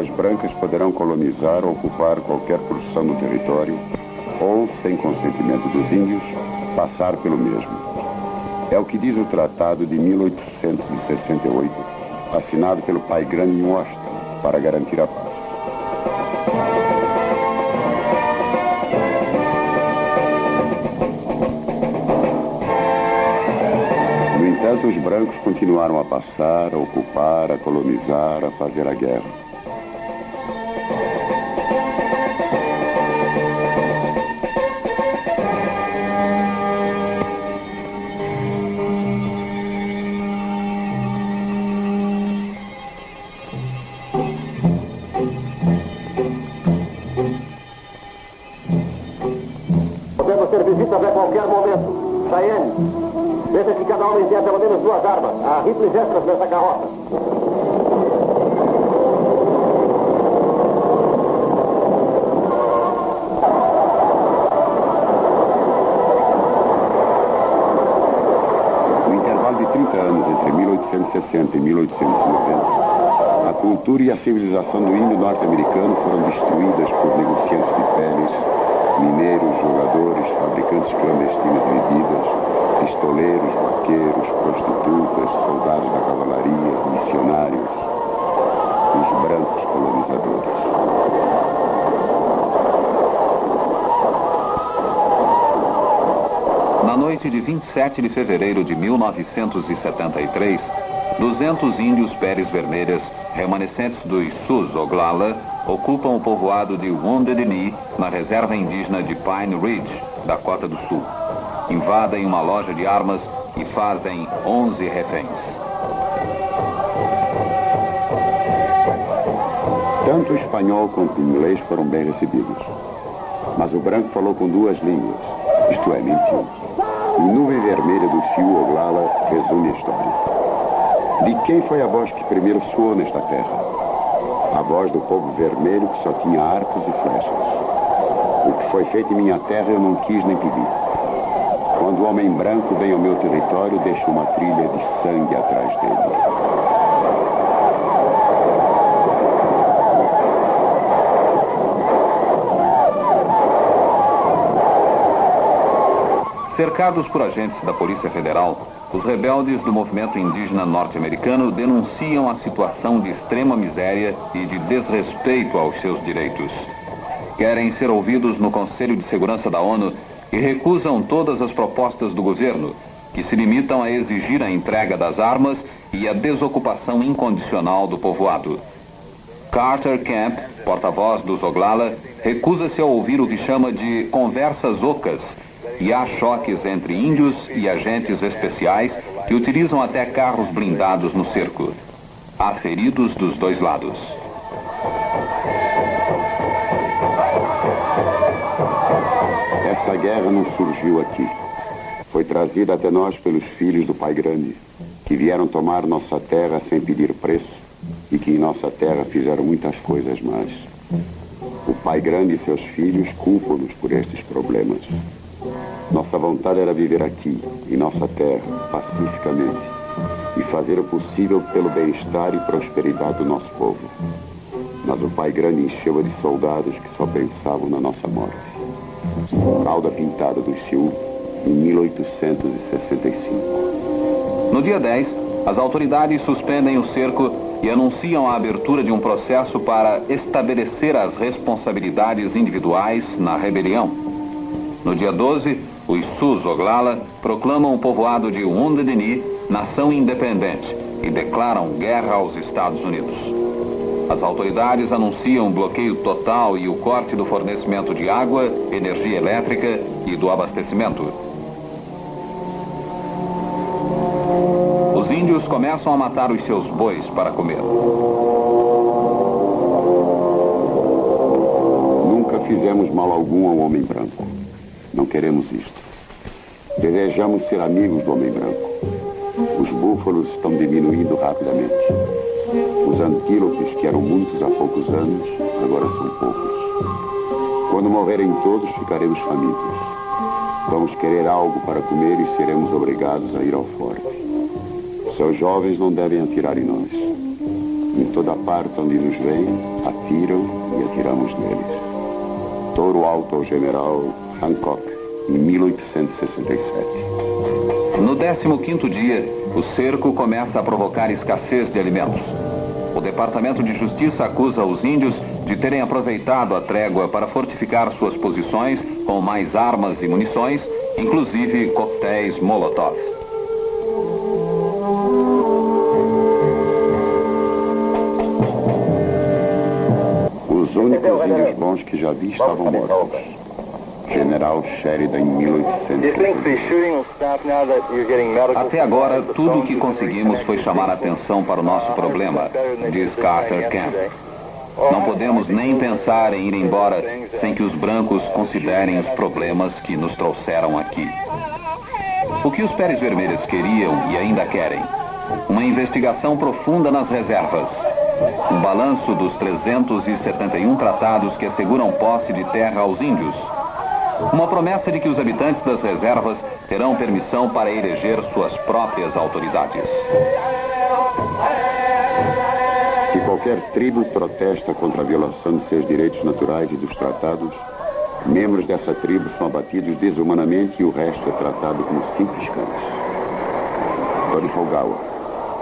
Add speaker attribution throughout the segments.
Speaker 1: pessoas brancas poderão colonizar ou ocupar qualquer porção do território ou, sem consentimento dos índios, passar pelo mesmo. É o que diz o Tratado de 1868, assinado pelo Pai Grande em Washington, para garantir a paz. No entanto, os brancos continuaram a passar, a ocupar, a colonizar, a fazer a guerra.
Speaker 2: Podemos ter visitas a qualquer momento. Cheyenne, deixa que cada homem tenha pelo menos 2 armas. Há rifles extras nessa carroça.
Speaker 1: No intervalo de 30 anos entre 1860 e 1890, a cultura e a civilização do índio norte-americano foram destruídas por negociantes de peles, mineiros, jogadores, fabricantes clandestinos de bebidas, pistoleiros, vaqueiros, prostitutas, soldados da cavalaria, missionários, os brancos colonizadores.
Speaker 3: Na noite de 27 de fevereiro de 1973, 200 índios peles vermelhas, remanescentes dos Sioux Oglala, ocupam o povoado de Wounded Knee, na reserva indígena de Pine Ridge, Dakota do Sul. Invadem uma loja de armas e fazem 11 reféns.
Speaker 1: Tanto o espanhol quanto o inglês foram bem recebidos. Mas o branco falou com 2 línguas, isto é, mentiu. O Nuvem Vermelha do Sioux Oglala resume a história. De quem foi a voz que primeiro soou nesta terra? A voz do povo vermelho que só tinha arcos e flechas. O que foi feito em minha terra eu não quis nem pedi. Quando o homem branco vem ao meu território, deixa uma trilha de sangue atrás dele.
Speaker 3: Cercados por agentes da Polícia Federal, os rebeldes do movimento indígena norte-americano denunciam a situação de extrema miséria e de desrespeito aos seus direitos. Querem ser ouvidos no Conselho de Segurança da ONU e recusam todas as propostas do governo, que se limitam a exigir a entrega das armas e a desocupação incondicional do povoado. Carter Camp, porta-voz dos Oglala, recusa-se a ouvir o que chama de conversas ocas, e há choques entre índios e agentes especiais que utilizam até carros blindados no cerco. Há feridos dos 2 lados.
Speaker 1: Essa guerra não surgiu aqui. Foi trazida até nós pelos filhos do Pai Grande, que vieram tomar nossa terra sem pedir preço e que em nossa terra fizeram muitas coisas más. O Pai Grande e seus filhos culpam-nos por estes problemas. Nossa vontade era viver aqui, em nossa terra, pacificamente, e fazer o possível pelo bem-estar e prosperidade do nosso povo. Mas o Pai Grande encheu-a de soldados que só pensavam na nossa morte. Cauda Pintada do Sioux, em 1865.
Speaker 3: No dia 10, as autoridades suspendem o cerco e anunciam a abertura de um processo para estabelecer as responsabilidades individuais na rebelião. No dia 12, os Sioux Oglala proclamam o povoado de Wounded Knee nação independente e declaram guerra aos Estados Unidos. As autoridades anunciam o bloqueio total e o corte do fornecimento de água, energia elétrica e do abastecimento. Os índios começam a matar os seus bois para comer.
Speaker 1: Nunca fizemos mal algum ao homem branco. Não queremos isto. Desejamos ser amigos do homem branco. Os búfalos estão diminuindo rapidamente. Os antílopes, que eram muitos há poucos anos, agora são poucos. Quando morrerem todos, ficaremos famintos. Vamos querer algo para comer e seremos obrigados a ir ao forte. Seus jovens não devem atirar em nós. Em toda parte onde nos veem, partiram e atiramos neles. Touro alto ao general Hancock, em 1867.
Speaker 3: No 15º dia, o cerco começa a provocar escassez de alimentos. O Departamento de Justiça acusa os índios de terem aproveitado a trégua para fortificar suas posições com mais armas e munições, inclusive coquetéis Molotov.
Speaker 1: Os únicos índios bons que já vi estavam mortos. General Sheridan, em 1870.
Speaker 3: Até agora, tudo o que conseguimos foi chamar a atenção para o nosso problema, diz Carter Camp. Não podemos nem pensar em ir embora sem que os brancos considerem os problemas que nos trouxeram aqui. O que os Peles Vermelhas queriam e ainda querem? Uma investigação profunda nas reservas. Um balanço dos 371 tratados que asseguram posse de terra aos índios. Uma promessa de que os habitantes das reservas terão permissão para eleger suas próprias autoridades.
Speaker 1: Se qualquer tribo protesta contra a violação de seus direitos naturais e dos tratados, membros dessa tribo são abatidos desumanamente e o resto é tratado como simples cães. Tony Hogawa,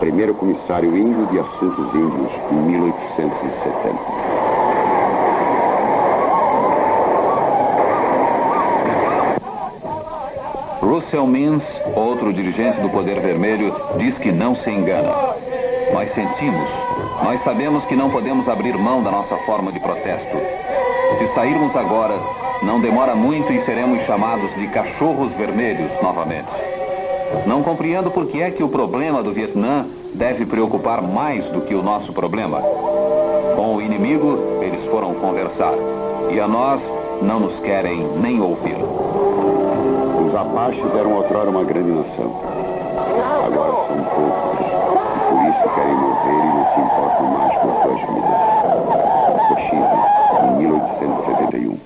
Speaker 1: primeiro comissário índio de assuntos índios, em 1870.
Speaker 3: Russell Means, outro dirigente do Poder Vermelho, diz que não se engana. Nós sentimos, nós sabemos que não podemos abrir mão da nossa forma de protesto. Se sairmos agora, não demora muito e seremos chamados de cachorros vermelhos novamente. Não compreendo por que é que o problema do Vietnã deve preocupar mais do que o nosso problema. Com o inimigo, eles foram conversar. E a nós, não nos querem nem ouvir.
Speaker 1: Os Apaches eram outrora uma grande nação. Agora são poucos. E por isso querem morrer e não se importam mais com as suas vidas. Cochise, em 1871.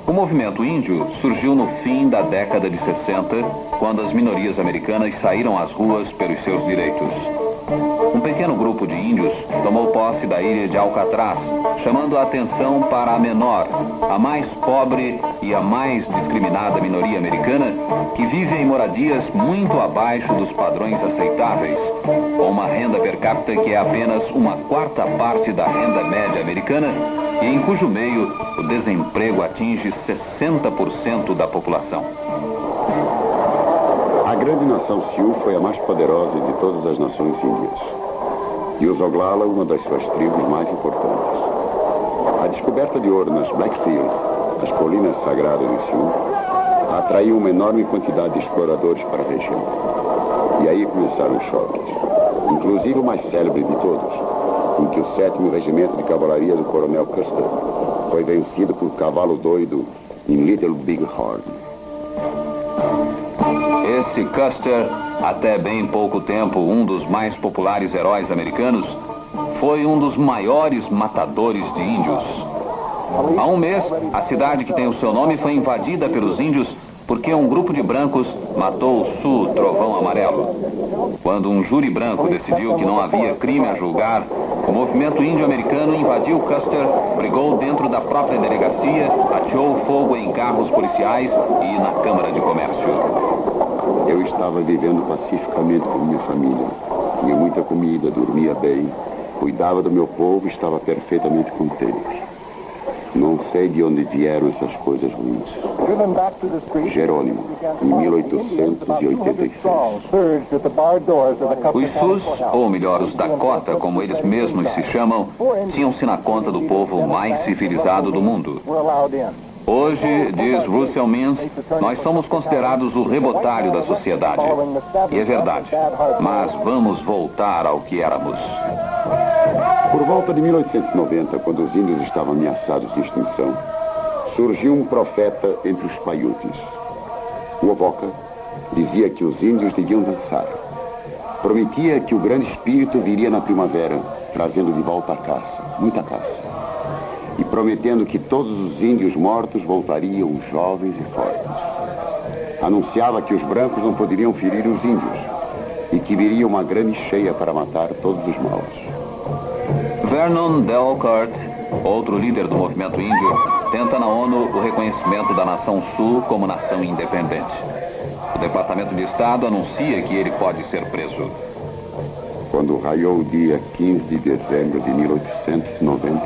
Speaker 3: O movimento índio surgiu no fim da década de 60, quando as minorias americanas saíram às ruas pelos seus direitos. Um pequeno grupo de índios tomou posse da ilha de Alcatraz, chamando a atenção para a menor, a mais pobre e a mais discriminada minoria americana, que vive em moradias muito abaixo dos padrões aceitáveis, com uma renda per capita que é apenas uma quarta parte da renda média americana e em cujo meio o desemprego atinge 60% da população.
Speaker 1: A grande nação Sioux foi a mais poderosa de todas as nações índias. E os Oglala, uma das suas tribos mais importantes. A descoberta de ouro nas Blackfield, as colinas sagradas do Sioux, atraiu uma enorme quantidade de exploradores para a região. E aí começaram os choques. Inclusive o mais célebre de todos, em que o 7º Regimento de Cavalaria do Coronel Custer foi vencido por Cavalo Doido em Little Big Horn.
Speaker 3: Esse Custer, até bem pouco tempo um dos mais populares heróis americanos, foi um dos maiores matadores de índios. Há um mês, a cidade que tem o seu nome foi invadida pelos índios porque um grupo de brancos matou o Sioux Trovão Amarelo. Quando um júri branco decidiu que não havia crime a julgar, o movimento índio americano invadiu Custer, brigou dentro da própria delegacia, ateou fogo em carros policiais e na Câmara de Comércio.
Speaker 1: Eu estava vivendo pacificamente com minha família. Tinha muita comida, dormia bem, cuidava do meu povo e estava perfeitamente contente. Não sei de onde vieram essas coisas ruins. Jerônimo, em 1886.
Speaker 3: Os Sioux, ou melhor, os Dakota, como eles mesmos se chamam, tinham-se na conta do povo mais civilizado do mundo. Hoje, diz Russell Means, nós somos considerados o rebotalho da sociedade. E é verdade, mas vamos voltar ao que éramos.
Speaker 1: Por volta de 1890, quando os índios estavam ameaçados de extinção, surgiu um profeta entre os Paiutes. O Ovoca dizia que os índios deviam dançar. Prometia que o grande espírito viria na primavera, trazendo de volta a caça, muita caça. E prometendo que todos os índios mortos voltariam jovens e fortes. Anunciava que os brancos não poderiam ferir os índios e que viria uma grande cheia para matar todos os maus.
Speaker 3: Vernon Delcart, outro líder do movimento índio, tenta na ONU o reconhecimento da Nação Sul como nação independente. O Departamento de Estado anuncia que ele pode ser preso.
Speaker 1: Quando raiou o dia 15 de dezembro de 1890,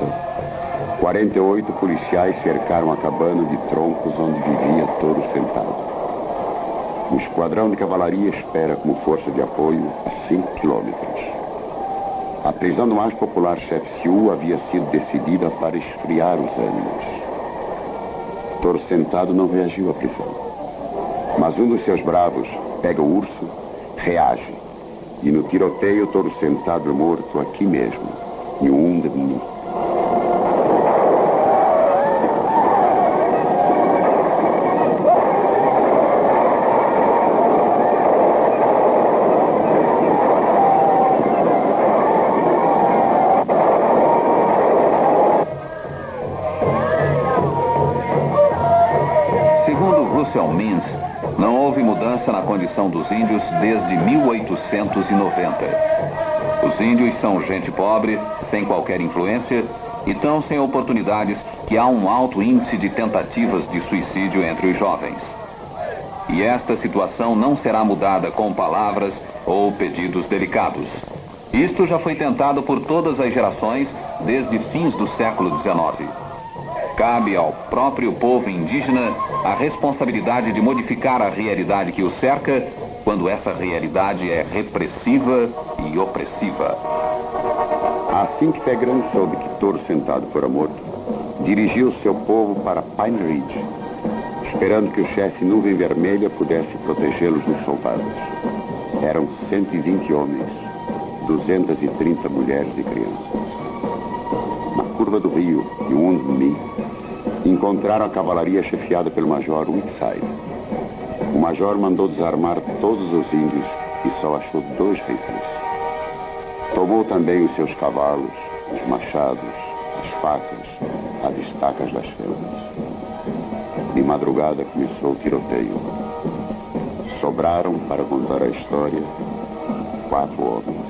Speaker 1: 48 policiais cercaram a cabana de troncos onde vivia Toro Sentado. O esquadrão de cavalaria espera como força de apoio a 5 quilômetros. A prisão do mais popular chefe Sioux havia sido decidida para esfriar os ânimos. Toro Sentado não reagiu à prisão. Mas um dos seus bravos pega o urso, reage. E no tiroteio, Toro Sentado é morto aqui mesmo, em Wounded Knee.
Speaker 3: Não houve mudança na condição dos índios desde 1890. Os índios são gente pobre, sem qualquer influência e tão sem oportunidades que há um alto índice de tentativas de suicídio entre os jovens. E esta situação não será mudada com palavras ou pedidos delicados. Isto já foi tentado por todas as gerações desde fins do século XIX. Cabe ao próprio povo indígena a responsabilidade de modificar a realidade que o cerca quando essa realidade é repressiva e opressiva.
Speaker 1: Assim que Pé Grande soube que Toro Sentado fora morto, dirigiu seu povo para Pine Ridge, esperando que o chefe Nuvem Vermelha pudesse protegê-los dos soldados. Eram 120 homens, 230 mulheres e crianças. Na curva do rio, em Wounded Knee, encontraram a cavalaria chefiada pelo Major Whitside. O Major mandou desarmar todos os índios e só achou 2 rifles. Tomou também os seus cavalos, os machados, as facas, as estacas das felpas. De madrugada começou o tiroteio. Sobraram, para contar a história, 4 homens,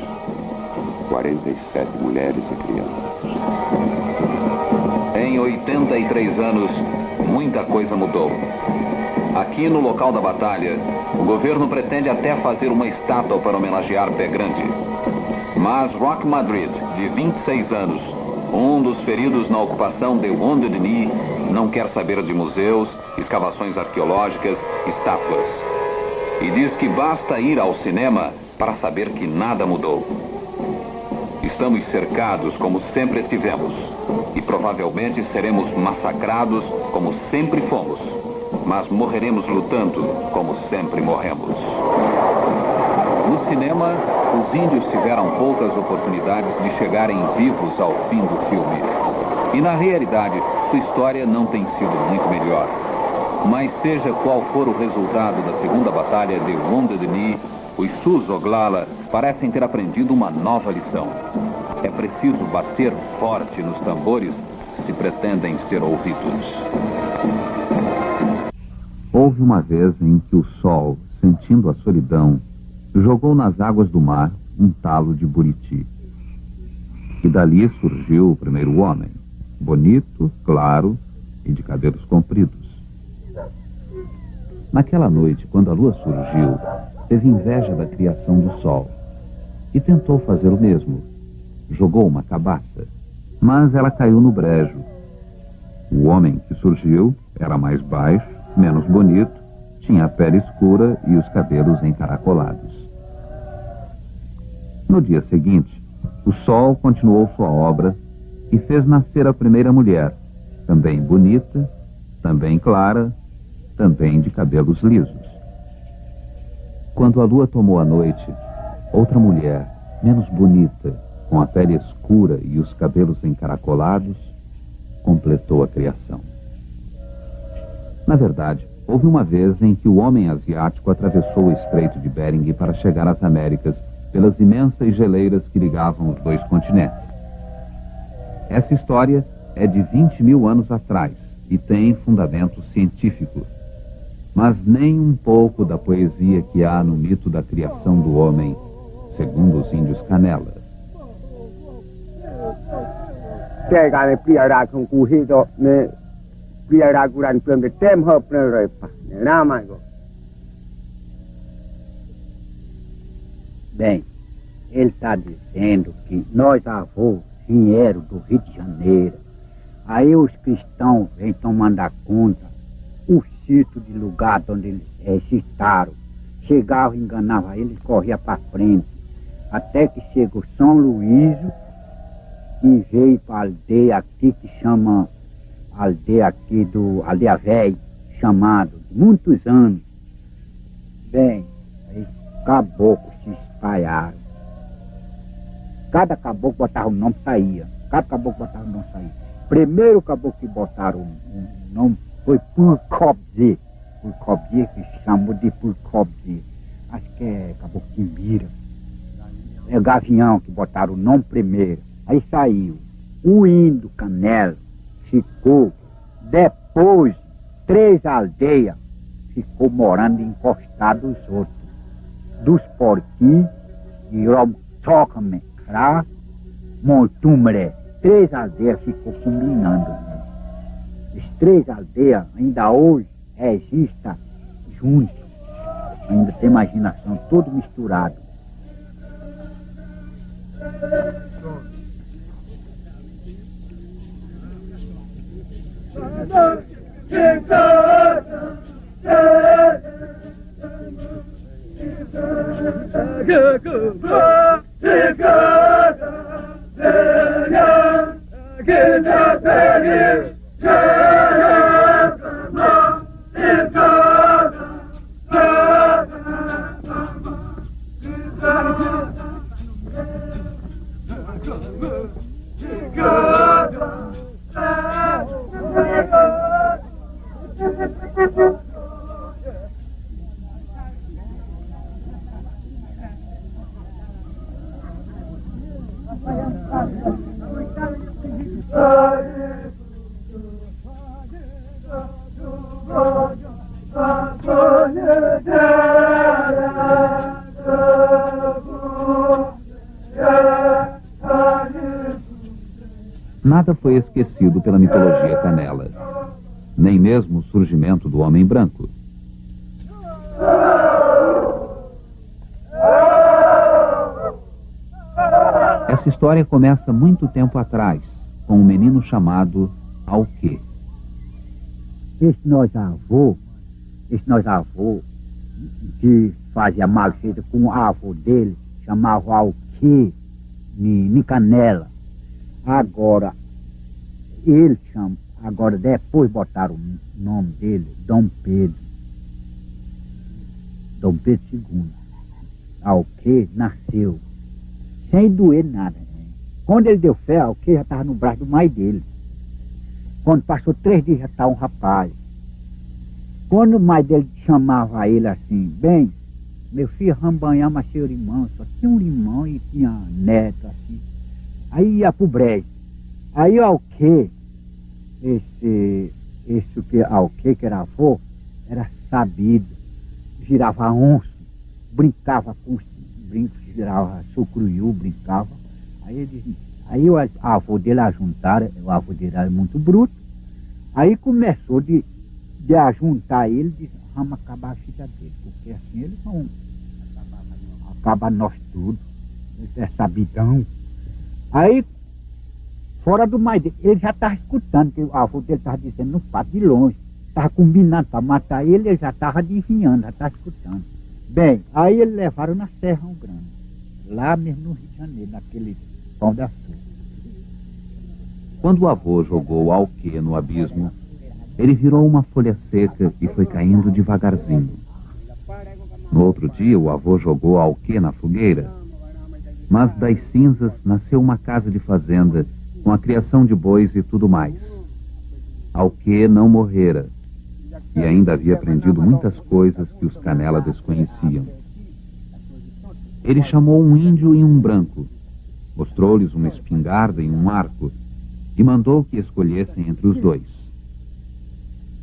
Speaker 1: 47 mulheres e crianças.
Speaker 3: Em 83 anos, muita coisa mudou. Aqui no local da batalha, o governo pretende até fazer uma estátua para homenagear Pé Grande. Mas Rock Madrid, de 26 anos, um dos feridos na ocupação de Wounded Knee, não quer saber de museus, escavações arqueológicas, estátuas. E diz que basta ir ao cinema para saber que nada mudou. Estamos cercados como sempre estivemos. E provavelmente seremos massacrados como sempre fomos. Mas morreremos lutando como sempre morremos. No cinema, os índios tiveram poucas oportunidades de chegarem vivos ao fim do filme. E na realidade, sua história não tem sido muito melhor. Mas seja qual for o resultado da segunda batalha de Wounded Knee, os Sioux Oglala parecem ter aprendido uma nova lição. É preciso bater forte nos tambores se pretendem ser ouvidos.
Speaker 4: Houve uma vez em que o sol, sentindo a solidão, jogou nas águas do mar um talo de buriti. E dali surgiu o primeiro homem, bonito, claro e de cabelos compridos. Naquela noite, quando a lua surgiu, teve inveja da criação do sol e tentou fazer o mesmo. Jogou uma cabaça, mas ela caiu no brejo. O homem que surgiu era mais baixo, menos bonito, tinha a pele escura e os cabelos encaracolados. No dia seguinte, o sol continuou sua obra e fez nascer a primeira mulher, também bonita, também clara, também de cabelos lisos. Quando a lua tomou a noite, outra mulher, menos bonita, com a pele escura e os cabelos encaracolados, completou a criação. Na verdade, houve uma vez em que o homem asiático atravessou o Estreito de Bering para chegar às Américas pelas imensas geleiras que ligavam os 2 continentes. Essa história é de 20 mil anos atrás e tem fundamento científico, mas nem um pouco da poesia que há no mito da criação do homem, segundo os índios Canela.
Speaker 5: Pega piara com corrido, me piara guran plano de tempo para repa. Não, amigo.
Speaker 6: Bem, ele está dizendo que nós avós vieram do Rio de Janeiro. Aí os cristãos vêm tomando a conta o sítio de lugar onde eles estaram. Chegavam, enganavam eles, corria para frente. Até que chegou São Luís e veio para a aldeia aqui que chama aldeia aqui do Aldeia Velha, chamado muitos anos. Bem, aí caboclos se espalharam. Cada caboclo botava um nome, saía. Cada caboclo botava um nome, saía. Primeiro caboclo que botaram um nome foi Purcobzê. Purcobzê, que chamou de Purcobzê. Acho que é caboclo de mira. É Gavião que botaram o nome primeiro. Aí saiu. O índio Canela ficou, depois, 3 aldeias, ficou morando encostado dos outros. Dos porquinhos, e Romtocame, Montumre, 3 aldeias ficou combinando. As 3 aldeias ainda hoje existem juntos. Ainda tem imaginação, tudo misturado.
Speaker 4: Nada foi esquecido pela mitologia Canela, nem mesmo o surgimento do homem branco. Essa história começa muito tempo atrás, com um menino chamado Alquê.
Speaker 6: Esse nós avô, que fazia mal feito com o avô dele, chamava Alquê, de Canela. Agora, depois botaram o nome dele, Dom Pedro II. Alquê nasceu, sem doer nada. Né? Quando ele deu fé, Alquê já estava no braço do pai dele. Quando passou 3 dias, já estava um rapaz. Quando o pai dele chamava ele assim, bem, meu filho, rambanhar, mas seu irmão, só tinha um irmão e tinha neto, assim. Aí ia pro brejo. Aí o Alquê, Alquê, que era avô, era sabido, girava onço, brincava com os brincos, girava sucruiu, brincava. Aí o avô dele ajuntaram, o avô dele era muito bruto, aí começou de ajuntar ele, de vamos acabar a vida dele, porque assim eles não acaba nós tudo, ele é sabidão. Aí, fora do mais dele, ele já estava escutando, que o avô dele estava dizendo no pato de longe, estava combinando para matar ele já estava adivinhando, já estava escutando. Bem, aí eles levaram na Serrão Grande, lá mesmo no Rio de Janeiro, naquele Pão de Açúcar.
Speaker 4: Quando o avô jogou o Alquê no abismo, ele virou uma folha seca e foi caindo devagarzinho. No outro dia, o avô jogou o Alquê na fogueira, mas das cinzas nasceu uma casa de fazenda com a criação de bois e tudo mais. Alquê não morrera e ainda havia aprendido muitas coisas que os Canela desconheciam. Ele chamou um índio e um branco, mostrou-lhes uma espingarda e um arco e mandou que escolhessem entre os dois.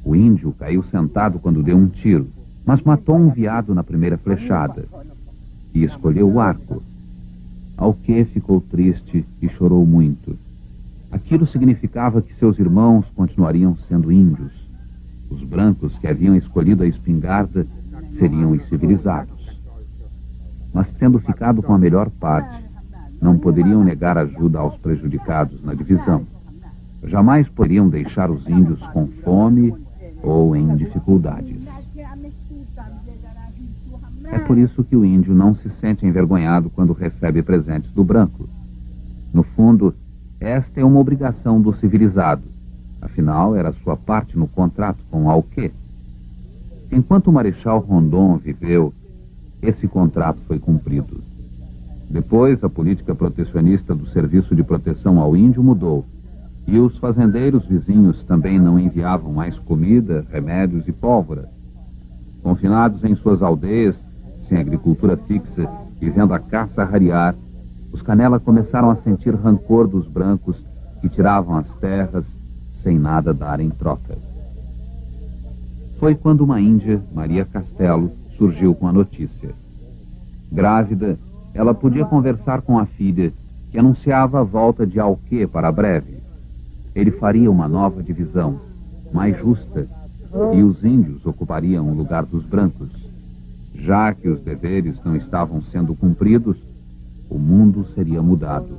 Speaker 4: O índio caiu sentado quando deu um tiro, mas matou um veado na primeira flechada e escolheu o arco. Alquê ficou triste e chorou muito. Aquilo significava que seus irmãos continuariam sendo índios. Os brancos que haviam escolhido a espingarda seriam os civilizados. Mas, tendo ficado com a melhor parte, não poderiam negar ajuda aos prejudicados na divisão. Jamais poderiam deixar os índios com fome ou em dificuldades. É por isso que o índio não se sente envergonhado quando recebe presentes do branco. No fundo, esta é uma obrigação do civilizado. Afinal, era sua parte no contrato com Alquê. Enquanto o Marechal Rondon viveu, esse contrato foi cumprido. Depois, a política protecionista do Serviço de Proteção ao Índio mudou, e os fazendeiros vizinhos também não enviavam mais comida, remédios e pólvora. Confinados em suas aldeias, sem agricultura fixa e vendo a caça rarear, os Canela começaram a sentir rancor dos brancos que tiravam as terras sem nada dar em troca. Foi quando uma índia, Maria Castelo, surgiu com a notícia. Grávida, ela podia conversar com a filha, que anunciava a volta de Alquê para breve. Ele faria uma nova divisão, mais justa, e os índios ocupariam o lugar dos brancos. Já que os deveres não estavam sendo cumpridos, o mundo seria mudado.